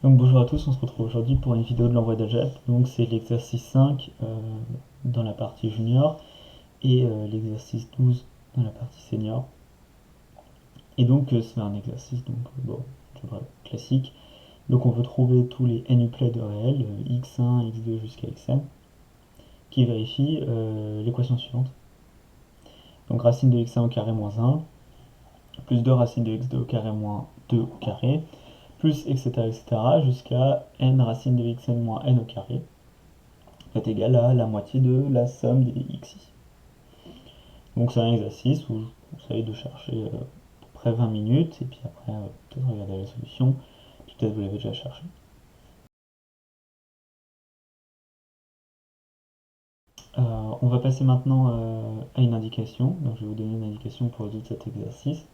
Donc bonjour à tous, on se retrouve aujourd'hui pour une vidéo de l'envoi d'algèbre. Donc c'est l'exercice 5 dans la partie junior et l'exercice 12 dans la partie senior. Et donc c'est un exercice bon, je dirais classique. Donc on veut trouver tous les n-uplets de réel, x1, x2 jusqu'à xn, qui vérifient l'équation suivante. Donc racine de x1 au carré moins 1, plus 2 racine de x2 au carré moins 2 au carré, plus etc. jusqu'à n racine de xn moins n au carré est égal à la moitié de la somme des xi. Donc c'est un exercice où je vous conseille de chercher à peu près 20 minutes, et puis après peut-être regarder la solution, puis peut-être vous l'avez déjà cherché. On va passer maintenant à une indication, donc je vais vous donner une indication pour résoudre cet exercice.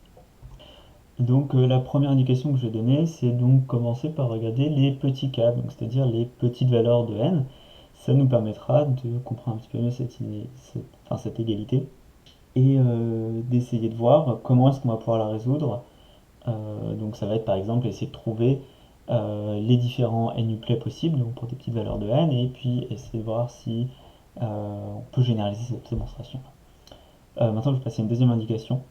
Donc la première indication que je vais donner, c'est donc commencer par regarder les petits cas, donc c'est-à-dire les petites valeurs de n. Ça nous permettra de comprendre un petit peu mieux cette égalité et d'essayer de voir comment est-ce qu'on va pouvoir la résoudre. Donc ça va être par exemple essayer de trouver les différents n-uplets possibles, donc pour des petites valeurs de n, et puis essayer de voir si on peut généraliser cette démonstration. Maintenant je vais passer à une deuxième indication.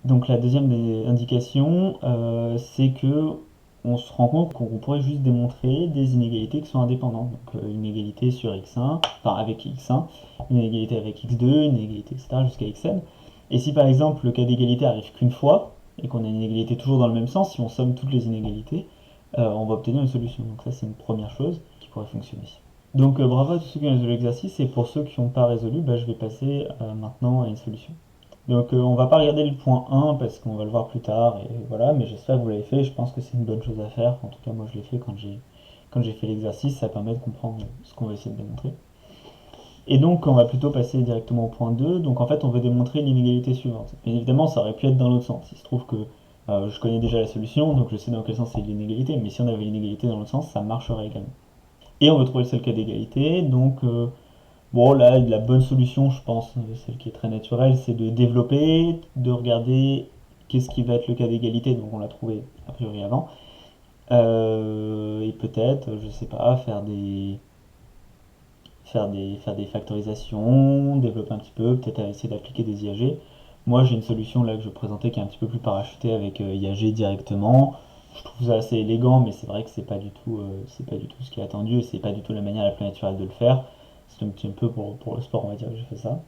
Donc la deuxième indication, c'est que on se rend compte qu'on pourrait juste démontrer des inégalités qui sont indépendantes. Donc une égalité sur x1, enfin avec x1, une égalité avec x2, une égalité etc. jusqu'à xn. Et si par exemple le cas d'égalité arrive qu'une fois, et qu'on a une inégalité toujours dans le même sens, si on somme toutes les inégalités, on va obtenir une solution. Donc ça c'est une première chose qui pourrait fonctionner. Donc bravo à tous ceux qui ont résolu l'exercice, et pour ceux qui n'ont pas résolu, je vais passer maintenant à une solution. Donc on va pas regarder le point 1 parce qu'on va le voir plus tard, et voilà, mais j'espère que vous l'avez fait, je pense que c'est une bonne chose à faire. En tout cas moi je l'ai fait quand j'ai fait l'exercice, ça permet de comprendre ce qu'on va essayer de démontrer. Et donc on va plutôt passer directement au point 2, donc en fait on veut démontrer l'inégalité suivante. Bien évidemment ça aurait pu être dans l'autre sens, il se trouve que je connais déjà la solution, donc je sais dans quel sens c'est l'inégalité, mais si on avait l'inégalité dans l'autre sens, ça marcherait également. Et on veut trouver le seul cas d'égalité, donc bon, là, la bonne solution, je pense, celle qui est très naturelle, c'est de développer, de regarder qu'est-ce qui va être le cas d'égalité, donc on l'a trouvé a priori avant, et peut-être, je sais pas, faire des factorisations, développer un petit peu, peut-être essayer d'appliquer des IAG. Moi, j'ai une solution là que je vais présenter qui est un petit peu plus parachutée avec IAG directement. Je trouve ça assez élégant, mais c'est vrai que c'est pas du tout ce qui est attendu, et c'est pas du tout la manière la plus naturelle de le faire. C'est un petit peu pour le sport, on va dire que j'ai fait ça.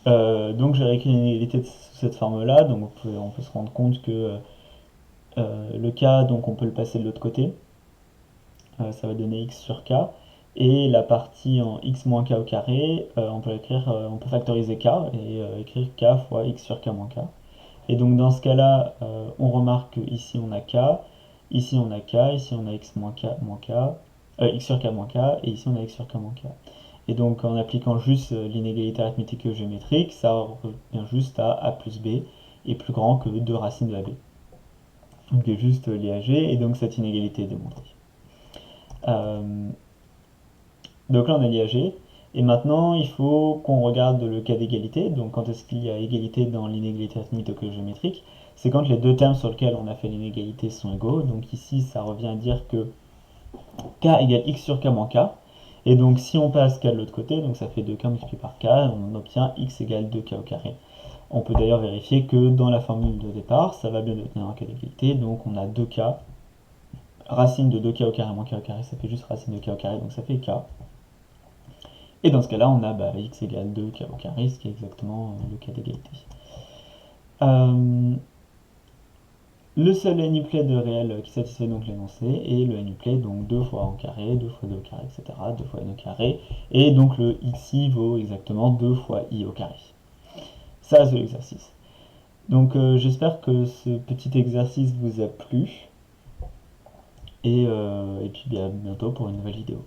Donc j'ai réécrit l'inégalité sous cette forme-là, donc on peut se rendre compte que le k, donc on peut le passer de l'autre côté, ça va donner x sur k, et la partie en x moins k au carré, on peut factoriser k, et écrire k fois x sur k moins k. Et donc dans ce cas-là, on remarque qu'ici on a k, ici on a k, ici on a x moins k moins k, x sur k moins k, et ici on a x sur k moins k. Et donc en appliquant juste l'inégalité arithmétique géométrique, ça revient juste à a plus b est plus grand que 2 racines de ab. Donc il y a juste l'IAG, et donc cette inégalité est démontrée. Donc là on a l'IAG, et maintenant il faut qu'on regarde le cas d'égalité. Donc quand est-ce qu'il y a égalité dans l'inégalité arithmétique géométrique? C'est quand les deux termes sur lesquels on a fait l'inégalité sont égaux. Donc ici ça revient à dire que k égale x sur k moins k. Et donc si on passe k de l'autre côté, donc ça fait 2k multiplié par k, on obtient x égale 2k au carré. On peut d'ailleurs vérifier que dans la formule de départ, ça va bien devenir un cas d'égalité, donc on a 2k, racine de 2k au carré moins k au carré, ça fait juste racine de k au carré, donc ça fait k. Et dans ce cas-là, on a x égale 2k au carré, ce qui est exactement le cas d'égalité. Le seul n-uplet de réel qui satisfait donc l'énoncé est le n-uplet, donc 2 fois en carré, 2 fois 2 au carré, etc., 2 fois n au carré, et donc le xi vaut exactement 2 fois i au carré. Ça, c'est l'exercice. Donc j'espère que ce petit exercice vous a plu, et puis à bientôt pour une nouvelle vidéo.